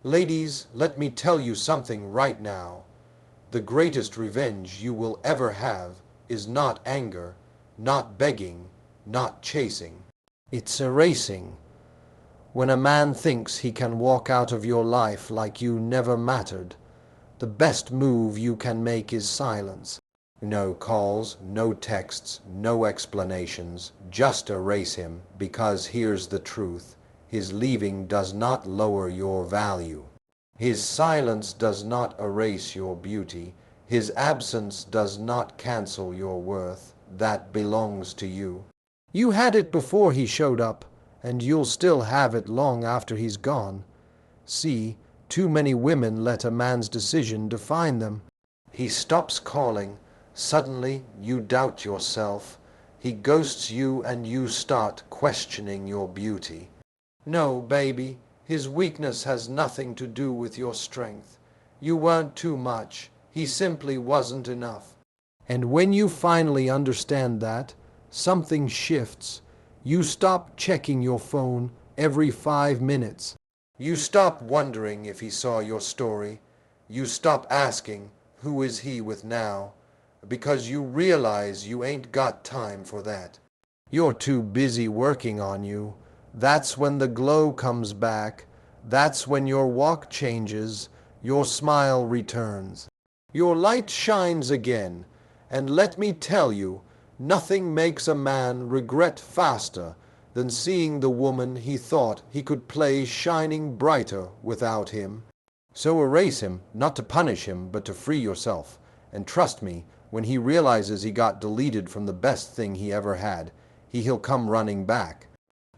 Ladies, let me tell you something right now. The greatest revenge you will ever have is not anger, not begging, not chasing. It's erasing. When a man thinks he can walk out of your life like you never mattered, the best move you can make is silence. No calls, no texts, no explanations. Just erase him, because here's the truth. His leaving does not lower your value. His silence does not erase your beauty. His absence does not cancel your worth. That belongs to you. You had it before he showed up, and you'll still have it long after he's gone. See, too many women let a man's decision define them. He stops calling. Suddenly you doubt yourself. He ghosts you and you start questioning your beauty. No, baby, his weakness has nothing to do with your strength. You weren't too much. He simply wasn't enough. And when you finally understand that, something shifts. You stop checking your phone every 5 minutes. You stop wondering if he saw your story. You stop asking, who is he with now? Because you realize you ain't got time for that. You're too busy working on you. That's when the glow comes back. That's when your walk changes, your smile returns. Your light shines again. And let me tell you, nothing makes a man regret faster than seeing the woman he thought he could play shining brighter without him. So erase him, not to punish him, but to free yourself. And trust me, when he realizes he got deleted from the best thing he ever had, he'll come running back.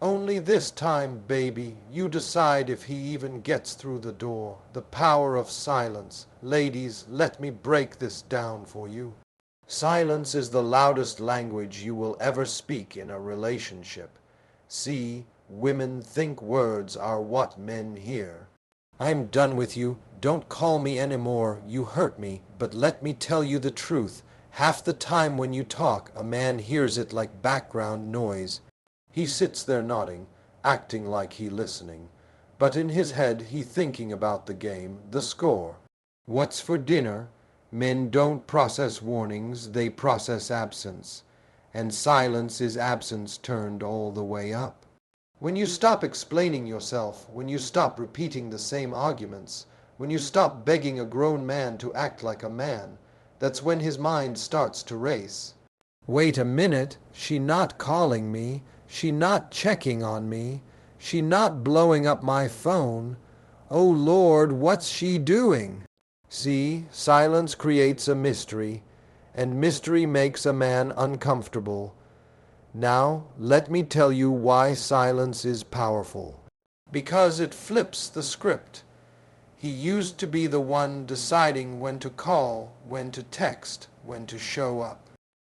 Only this time, baby, you decide if he even gets through the door. The power of silence. Ladies, let me break this down for you. Silence is the loudest language you will ever speak in a relationship. See, women think words are what men hear. I'm done with you. Don't call me anymore. You hurt me. But let me tell you the truth. Half the time when you talk, a man hears it like background noise. He sits there nodding, acting like he listening. But in his head, he thinking about the game, the score. What's for dinner? Men don't process warnings, they process absence. And silence is absence turned all the way up. When you stop explaining yourself, when you stop repeating the same arguments, when you stop begging a grown man to act like a man, that's when his mind starts to race. Wait a minute, she not calling me, she not checking on me, she not blowing up my phone. Oh Lord, what's she doing? See, silence creates a mystery, and mystery makes a man uncomfortable. Now, let me tell you why silence is powerful. Because it flips the script. He used to be the one deciding when to call, when to text, when to show up.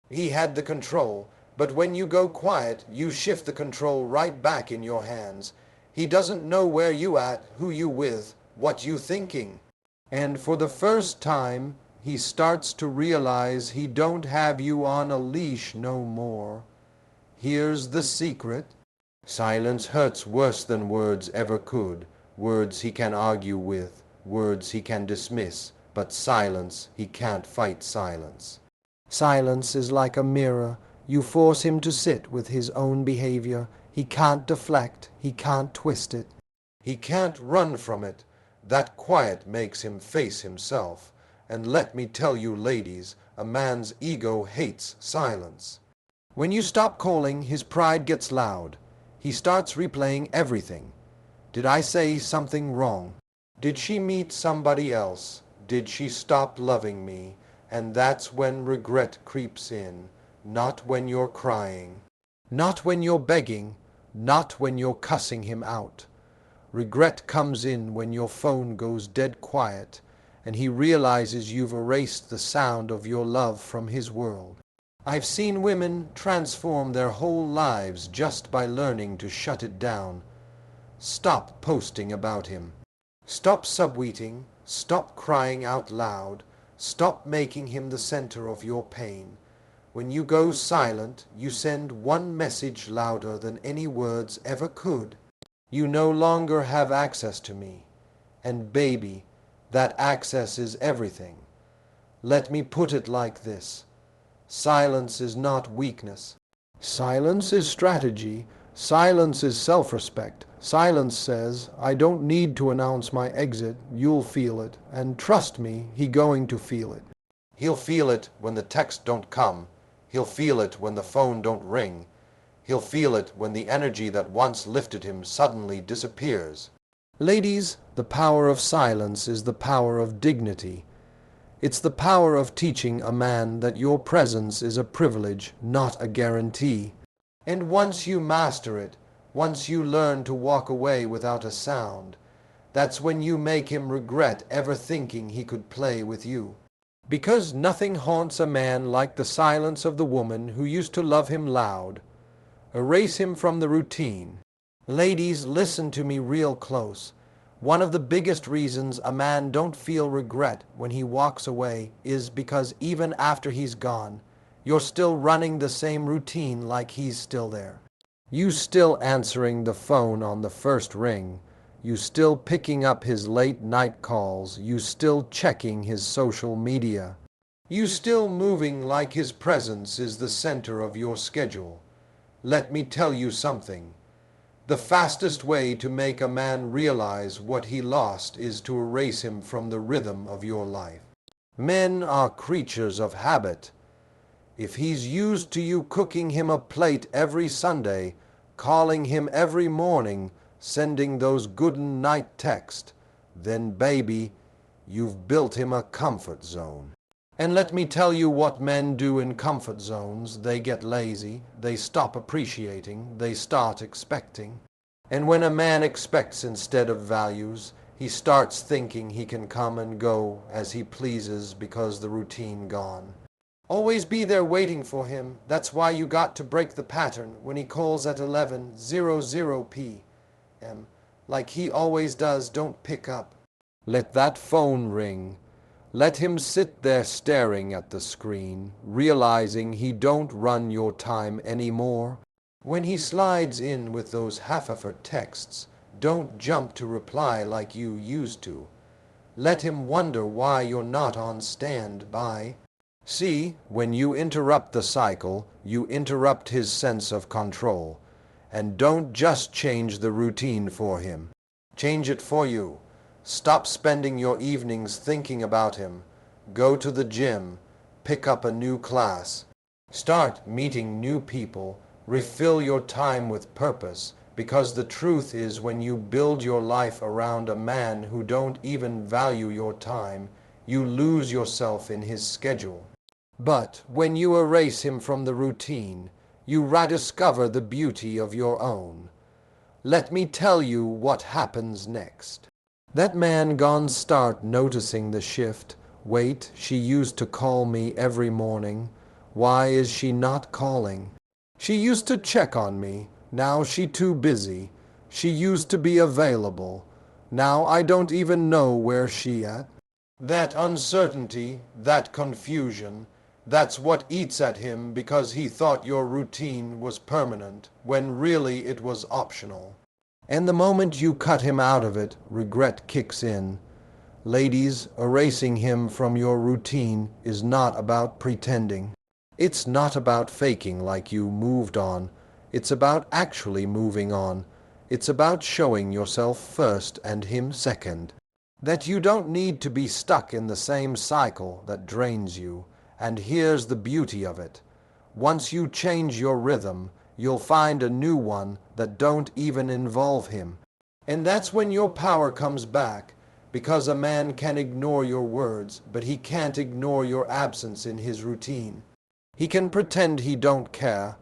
He had the control, but when you go quiet, you shift the control right back in your hands. He doesn't know where you at, who you with, what you thinking. And for the first time, he starts to realize he don't have you on a leash no more. Here's the secret. Silence hurts worse than words ever could. Words he can argue with, words he can dismiss, but silence, he can't fight silence. Silence is like a mirror. You force him to sit with his own behavior. He can't deflect, he can't twist it. He can't run from it. That quiet makes him face himself. And let me tell you, ladies, a man's ego hates silence. When you stop calling, his pride gets loud. He starts replaying everything. Did I say something wrong? Did she meet somebody else? Did she stop loving me? And that's when regret creeps in. Not when you're crying. Not when you're begging. Not when you're cussing him out. Regret comes in when your phone goes dead quiet and he realizes you've erased the sound of your love from his world. I've seen women transform their whole lives just by learning to shut it down. Stop posting about him. Stop subtweeting. Stop crying out loud. Stop making him the center of your pain. When you go silent, you send one message louder than any words ever could. You no longer have access to me. And baby, that access is everything. Let me put it like this. Silence is not weakness. Silence is strategy. Silence is self-respect. Silence says, I don't need to announce my exit, you'll feel it, and trust me, he going to feel it. He'll feel it when the text don't come. He'll feel it when the phone don't ring. He'll feel it when the energy that once lifted him suddenly disappears. Ladies, the power of silence is the power of dignity. It's the power of teaching a man that your presence is a privilege, not a guarantee. And once you master it, once you learn to walk away without a sound, that's when you make him regret ever thinking he could play with you. Because nothing haunts a man like the silence of the woman who used to love him loud. Erase him from the routine. Ladies, listen to me real close. One of the biggest reasons a man don't feel regret when he walks away is because even after he's gone, you're still running the same routine like he's still there. You still answering the phone on the first ring. You still picking up his late night calls. You still checking his social media. You still moving like his presence is the center of your schedule. Let me tell you something. The fastest way to make a man realize what he lost is to erase him from the rhythm of your life. Men are creatures of habit. If he's used to you cooking him a plate every Sunday, calling him every morning, sending those good night texts, then baby, you've built him a comfort zone. And let me tell you what men do in comfort zones. They get lazy, they stop appreciating, they start expecting. And when a man expects instead of values, he starts thinking he can come and go as he pleases because the routine gone. Always be there waiting for him. That's why you got to break the pattern when he calls at 11:00 p.m. Like he always does, don't pick up. Let that phone ring. Let him sit there staring at the screen, realizing he don't run your time anymore. When he slides in with those half-effort texts, don't jump to reply like you used to. Let him wonder why you're not on standby. See, when you interrupt the cycle, you interrupt his sense of control. And don't just change the routine for him. Change it for you. Stop spending your evenings thinking about him. Go to the gym. Pick up a new class. Start meeting new people. Refill your time with purpose. Because the truth is, when you build your life around a man who don't even value your time, you lose yourself in his schedule. But when you erase him from the routine, you rediscover the beauty of your own. Let me tell you what happens next. That man gone start noticing the shift. Wait, she used to call me every morning. Why is she not calling? She used to check on me. Now she too busy. She used to be available. Now I don't even know where she at. That uncertainty, that confusion, that's what eats at him because he thought your routine was permanent, when really it was optional. And the moment you cut him out of it, regret kicks in. Ladies, erasing him from your routine is not about pretending. It's not about faking like you moved on. It's about actually moving on. It's about showing yourself first and him second. That you don't need to be stuck in the same cycle that drains you. And here's the beauty of it. Once you change your rhythm, you'll find a new one that don't even involve him. And that's when your power comes back, because a man can ignore your words, but he can't ignore your absence in his routine. He can pretend he don't care,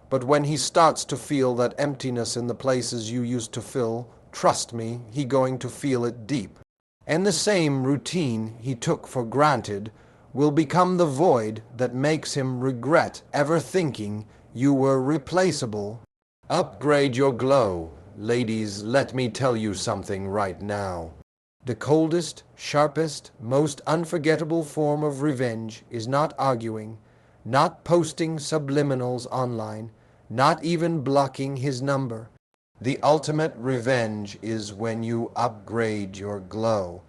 but when he starts to feel that emptiness in the places you used to fill, trust me, he going to feel it deep. And the same routine he took for granted will become the void that makes him regret ever thinking you were replaceable. Upgrade your glow. Ladies, let me tell you something right now. The coldest, sharpest, most unforgettable form of revenge is not arguing, not posting subliminals online, not even blocking his number. The ultimate revenge is when you upgrade your glow.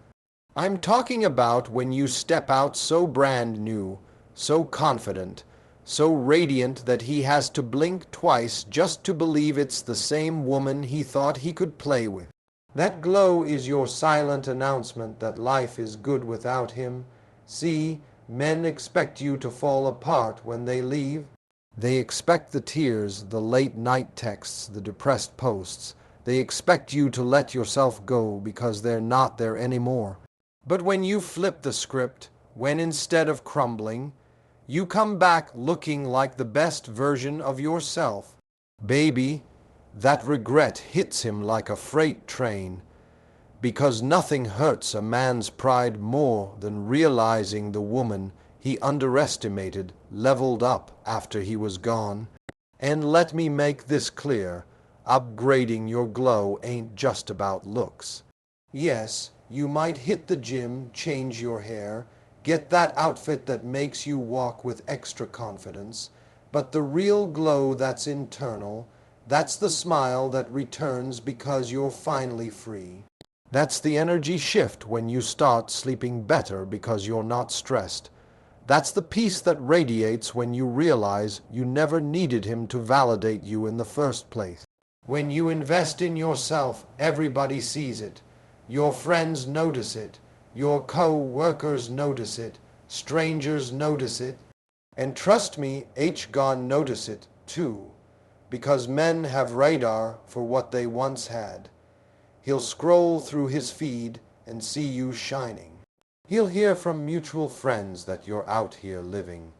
I'm talking about when you step out so brand new, so confident, so radiant that he has to blink twice just to believe it's the same woman he thought he could play with. That glow is your silent announcement that life is good without him. See, men expect you to fall apart when they leave. They expect the tears, the late-night texts, the depressed posts. They expect you to let yourself go because they're not there anymore. But when you flip the script, when instead of crumbling, you come back looking like the best version of yourself, baby, that regret hits him like a freight train. Because nothing hurts a man's pride more than realizing the woman he underestimated leveled up after he was gone. And let me make this clear, upgrading your glow ain't just about looks. Yes, you might hit the gym, change your hair, get that outfit that makes you walk with extra confidence, but the real glow that's internal, that's the smile that returns because you're finally free. That's the energy shift when you start sleeping better because you're not stressed. That's the peace that radiates when you realize you never needed him to validate you in the first place. When you invest in yourself, everybody sees it. Your friends notice it. Your co-workers notice it. Strangers notice it. And trust me, H-Gon notice it too, because men have radar for what they once had. He'll scroll through his feed and see you shining. He'll hear from mutual friends that you're out here living.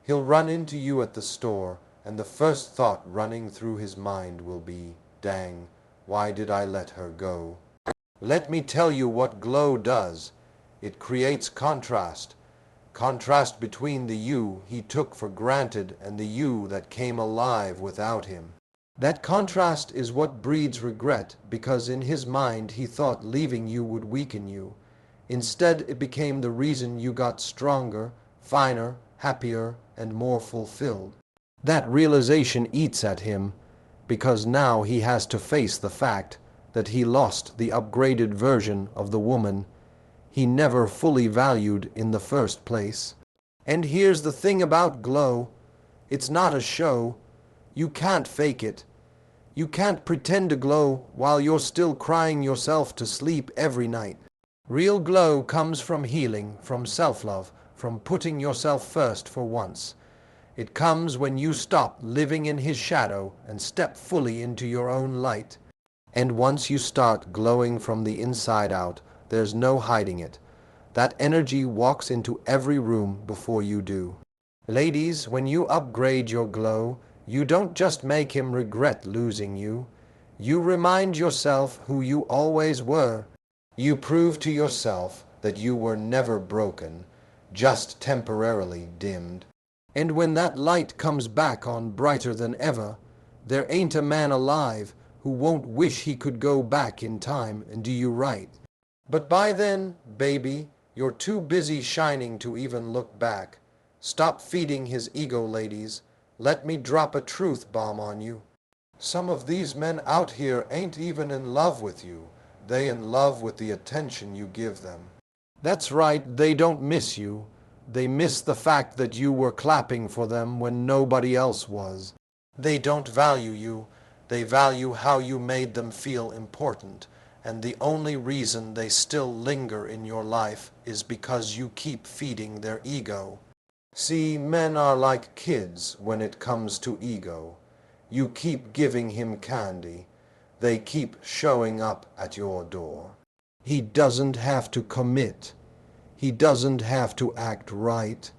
He'll run into you at the store, and the first thought running through his mind will be, dang, why did I let her go? Let me tell you what glow does. It creates contrast. Contrast between the you he took for granted and the you that came alive without him. That contrast is what breeds regret, because in his mind he thought leaving you would weaken you. Instead, it became the reason you got stronger, finer, happier, and more fulfilled. That realization eats at him, because now he has to face the fact that he lost the upgraded version of the woman he never fully valued in the first place. And here's the thing about glow. It's not a show. You can't fake it. You can't pretend to glow while you're still crying yourself to sleep every night. Real glow comes from healing, from self-love, from putting yourself first for once. It comes when you stop living in his shadow and step fully into your own light. And once you start glowing from the inside out, there's no hiding it. That energy walks into every room before you do. Ladies, when you upgrade your glow, you don't just make him regret losing you. You remind yourself who you always were. You prove to yourself that you were never broken, just temporarily dimmed. And when that light comes back on brighter than ever, there ain't a man alive who won't wish he could go back in time and do you right. But by then, baby, you're too busy shining to even look back. Stop feeding his ego, ladies. Let me drop a truth bomb on you. Some of these men out here ain't even in love with you. They in love with the attention you give them. That's right, they don't miss you. They miss the fact that you were clapping for them when nobody else was. They don't value you. They value how you made them feel important. And the only reason they still linger in your life is because you keep feeding their ego. See, men are like kids when it comes to ego. You keep giving him candy. They keep showing up at your door. He doesn't have to commit. He doesn't have to act right.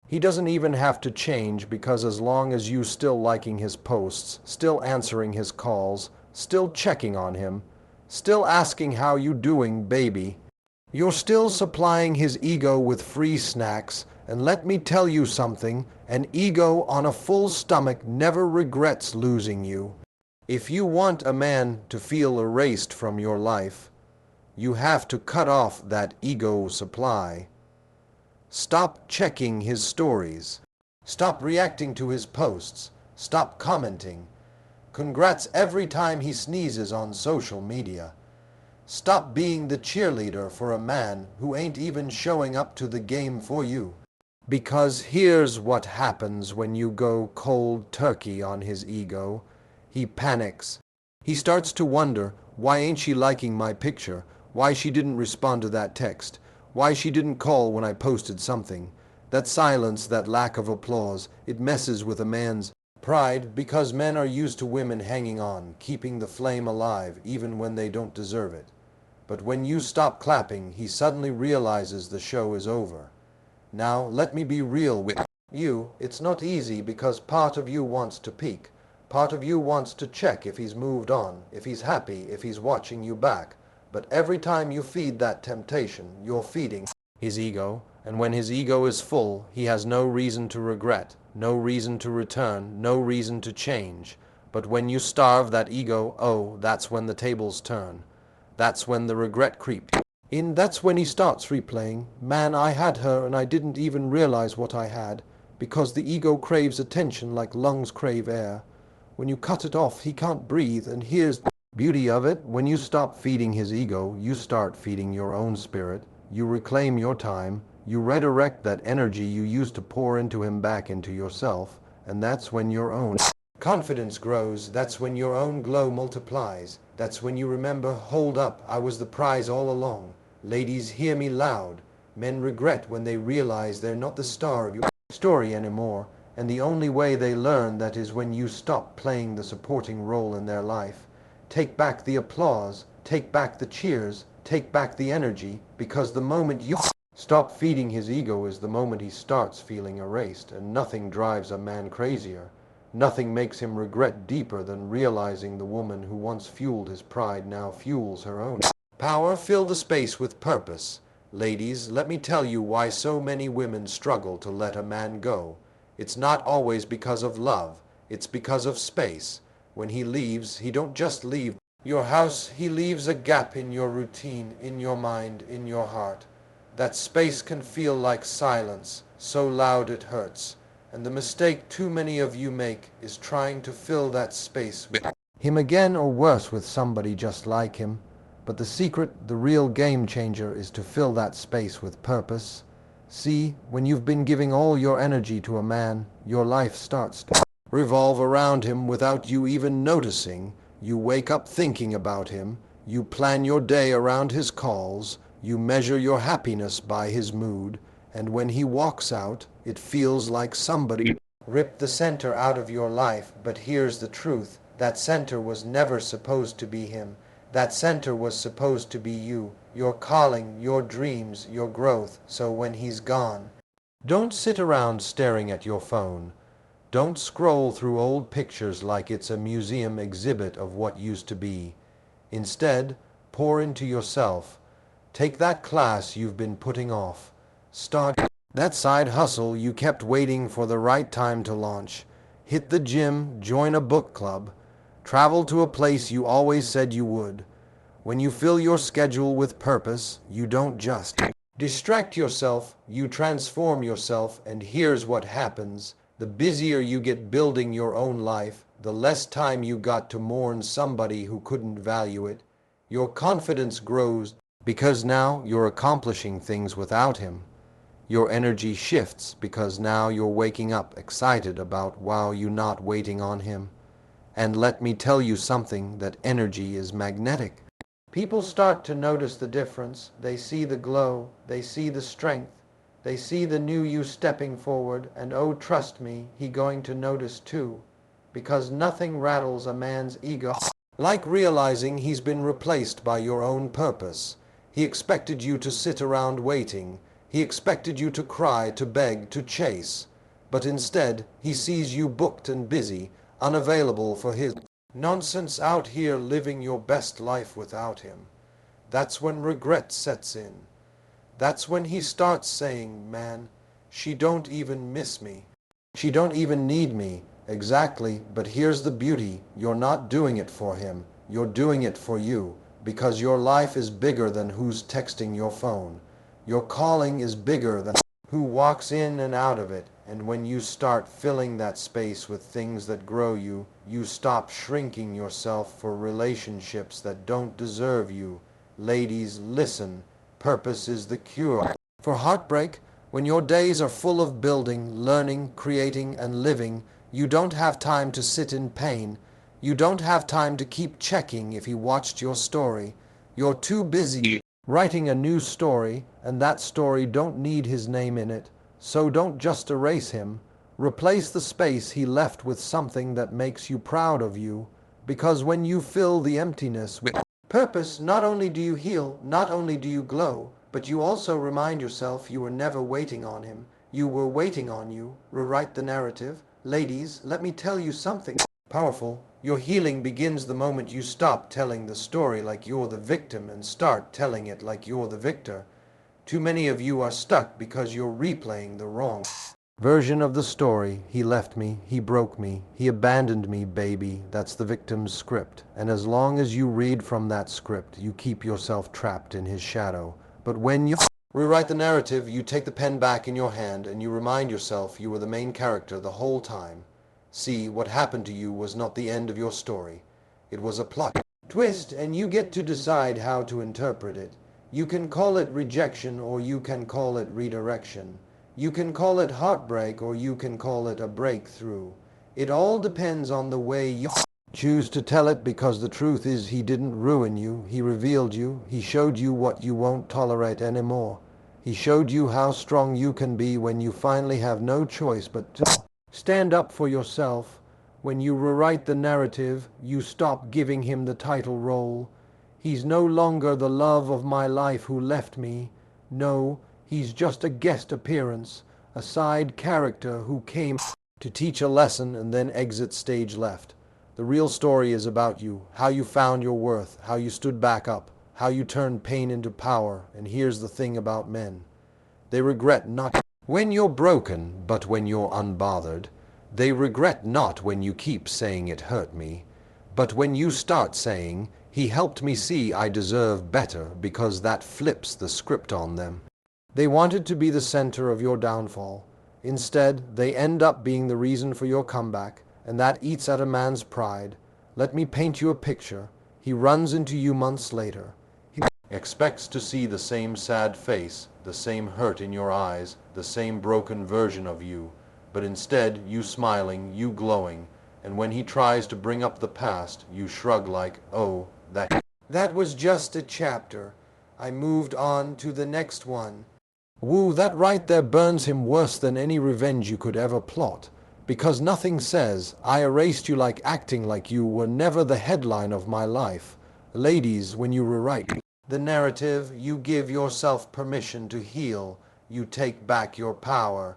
He doesn't even have to change, because as long as you still liking his posts, still answering his calls, still checking on him, still asking how you doing, baby, you're still supplying his ego with free snacks. And let me tell you something, an ego on a full stomach never regrets losing you. If you want a man to feel erased from your life, you have to cut off that ego supply. Stop checking his stories. Stop reacting to his posts. Stop commenting. Congrats every time he sneezes on social media. Stop being the cheerleader for a man who ain't even showing up to the game for you. Because here's what happens when you go cold turkey on his ego. He panics. He starts to wonder, why ain't she liking my picture? Why she didn't respond to that text? Why she didn't call when I posted something? That silence, that lack of applause, it messes with a man's pride, because men are used to women hanging on, keeping the flame alive even when they don't deserve it. But when you stop clapping, he suddenly realizes the show is over. Now, let me be real with you. It's not easy because part of you wants to peek. Part of you wants to check if he's moved on, if he's happy, if he's watching you back. But every time you feed that temptation, you're feeding his ego. And when his ego is full, he has no reason to regret, no reason to return, no reason to change. But when you starve that ego, oh, that's when the tables turn. That's when the regret creeps in. That's when he starts replaying, man, I had her and I didn't even realize what I had, because the ego craves attention like lungs crave air. When you cut it off, he can't breathe, and here's the beauty of it. When you stop feeding his ego, you start feeding your own spirit. You reclaim your time. You redirect that energy you used to pour into him back into yourself, and that's when your own confidence grows. That's when your own glow multiplies. That's when you remember, hold up, I was the prize all along. Ladies, hear me loud. Men regret when they realize they're not the star of your story anymore, and the only way they learn that is when you stop playing the supporting role in their life. Take back the applause, take back the cheers, take back the energy, because the moment you stop feeding his ego is the moment he starts feeling erased, and nothing drives a man crazier. Nothing makes him regret deeper than realizing the woman who once fueled his pride now fuels her own power. Fill the space with purpose. Ladies, let me tell you why so many women struggle to let a man go. It's not always because of love. It's because of space. When he leaves, he don't just leave your house, he leaves a gap in your routine, in your mind, in your heart. That space can feel like silence, so loud it hurts. And the mistake too many of you make is trying to fill that space with him again, or worse, with somebody just like him. But the secret, the real game changer, is to fill that space with purpose. See, when you've been giving all your energy to a man, your life starts to revolve around him without you even noticing. You wake up thinking about him. You plan your day around his calls. You measure your happiness by his mood. And when he walks out, it feels like somebody ripped the center out of your life. But here's the truth. That center was never supposed to be him. That center was supposed to be you, your calling, your dreams, your growth. So when he's gone, don't sit around staring at your phone. Don't scroll through old pictures like it's a museum exhibit of what used to be. Instead, pour into yourself. Take that class you've been putting off. Start that side hustle you kept waiting for the right time to launch. Hit the gym, join a book club. Travel to a place you always said you would. When you fill your schedule with purpose, you don't just distract yourself, you transform yourself, and here's what happens. The busier you get building your own life, the less time you got to mourn somebody who couldn't value it. Your confidence grows because now you're accomplishing things without him. Your energy shifts because now you're waking up excited about while you're not waiting on him. And let me tell you something, that energy is magnetic. People start to notice the difference. They see the glow. They see the strength. They see the new you stepping forward. And oh, trust me, he going to notice too. Because nothing rattles a man's ego like realizing he's been replaced by your own purpose. He expected you to sit around waiting. He expected you to cry, to beg, to chase. But instead, he sees you booked and busy, unavailable for his nonsense, out here living your best life without him. That's when regret sets in. That's when he starts saying, man, she don't even miss me. She don't even need me. Exactly, but here's the beauty. You're not doing it for him. You're doing it for you, because your life is bigger than who's texting your phone. Your calling is bigger than who walks in and out of it. And when you start filling that space with things that grow you, you stop shrinking yourself for relationships that don't deserve you. Ladies, listen. Purpose is the cure for heartbreak. When your days are full of building, learning, creating, and living, you don't have time to sit in pain. You don't have time to keep checking if he watched your story. You're too busy writing a new story, and that story don't need his name in it. So don't just erase him. Replace the space he left with something that makes you proud of you. Because when you fill the emptiness with purpose, not only do you heal, not only do you glow, but you also remind yourself you were never waiting on him. You were waiting on you. Rewrite the narrative. Ladies, let me tell you something powerful. Your healing begins the moment you stop telling the story like you're the victim and start telling it like you're the victor. Too many of you are stuck because you're replaying the wrong version of the story. He left me, he broke me, he abandoned me, baby. That's the victim's script. And as long as you read from that script, you keep yourself trapped in his shadow. But when you rewrite the narrative, you take the pen back in your hand and you remind yourself you were the main character the whole time. See, what happened to you was not the end of your story. It was a plot twist, and you get to decide how to interpret it. You can call it rejection, or you can call it redirection. You can call it heartbreak, or you can call it a breakthrough. It all depends on the way you choose to tell it, because the truth is he didn't ruin you. He revealed you. He showed you what you won't tolerate anymore. He showed you how strong you can be when you finally have no choice but to stand up for yourself. When you rewrite the narrative, you stop giving him the title role. He's no longer the love of my life who left me. No, he's just a guest appearance, a side character who came to teach a lesson and then exit stage left. The real story is about you, how you found your worth, how you stood back up, how you turned pain into power. And here's the thing about men. They regret not when you're broken, but when you're unbothered. They regret not when you keep saying it hurt me, but when you start saying, he helped me see I deserve better, because that flips the script on them. They wanted to be the center of your downfall. Instead, they end up being the reason for your comeback, and that eats at a man's pride. Let me paint you a picture. He runs into you months later. He expects to see the same sad face, the same hurt in your eyes, the same broken version of you, but instead you smiling, you glowing, and when he tries to bring up the past, you shrug like, oh, that was just a chapter. I moved on to the next one. Woo, that right there burns him worse than any revenge you could ever plot, because nothing says, I erased you like acting like you were never the headline of my life. Ladies, when you rewrite the narrative, you give yourself permission to heal. You take back your power.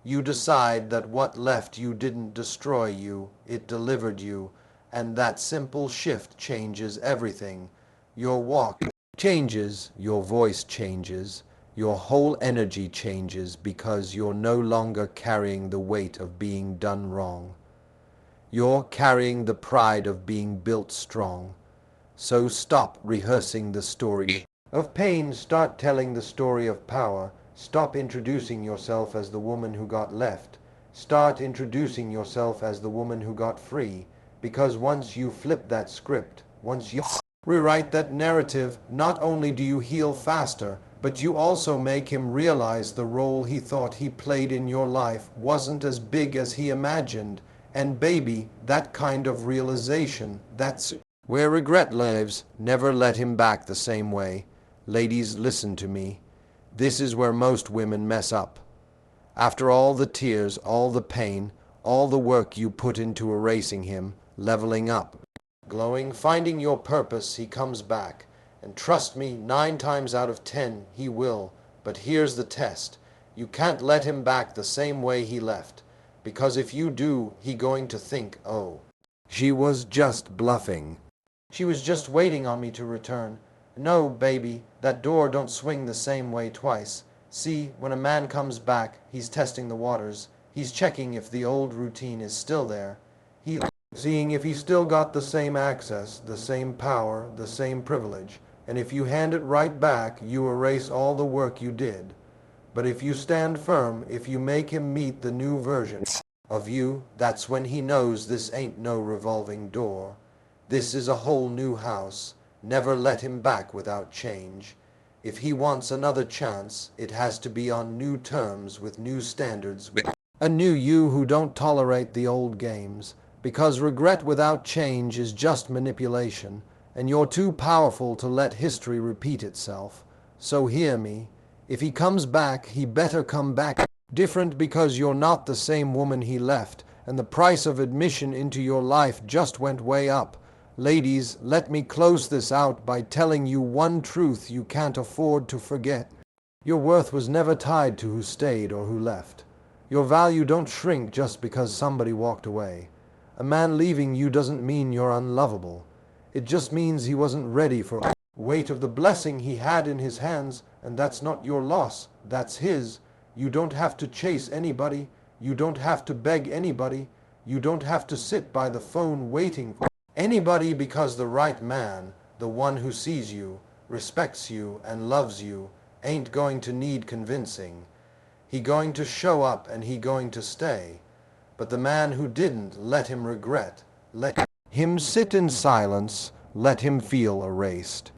You decide that what left you didn't destroy you, it delivered you. And that simple shift changes everything. Your walk changes, your voice changes, your whole energy changes, because you're no longer carrying the weight of being done wrong. You're carrying the pride of being built strong. So stop rehearsing the story of pain, start telling the story of power. Stop introducing yourself as the woman who got left. Start introducing yourself as the woman who got free. Because once you flip that script, once you rewrite that narrative, not only do you heal faster, but you also make him realize the role he thought he played in your life wasn't as big as he imagined. And baby, that kind of realization, that's where regret lives. Never let him back the same way. Ladies, listen to me. This is where most women mess up. After all the tears, all the pain, all the work you put into erasing him, leveling up, glowing, finding your purpose, he comes back. And trust me, 9 times out of 10, he will. But here's the test. You can't let him back the same way he left. Because if you do, he going to think, oh, she was just bluffing. She was just waiting on me to return. No, baby, that door don't swing the same way twice. See, when a man comes back, he's testing the waters. He's checking if the old routine is still there. He's seeing if he's still got the same access, the same power, the same privilege. And if you hand it right back, you erase all the work you did. But if you stand firm, if you make him meet the new version of you, that's when he knows this ain't no revolving door. This is a whole new house. Never let him back without change. If he wants another chance, it has to be on new terms with new standards. A new you who don't tolerate the old games. Because regret without change is just manipulation, and you're too powerful to let history repeat itself. So hear me. If he comes back, he better come back different, because you're not the same woman he left, and the price of admission into your life just went way up. Ladies, let me close this out by telling you one truth you can't afford to forget. Your worth was never tied to who stayed or who left. Your value don't shrink just because somebody walked away. A man leaving you doesn't mean you're unlovable. It just means he wasn't ready for the weight of the blessing he had in his hands, and that's not your loss, that's his. You don't have to chase anybody. You don't have to beg anybody. You don't have to sit by the phone waiting for anybody, because the right man, the one who sees you, respects you, and loves you, ain't going to need convincing. He going to show up and he going to stay. But the man who didn't, let him regret. Let him sit in silence. Let him feel erased.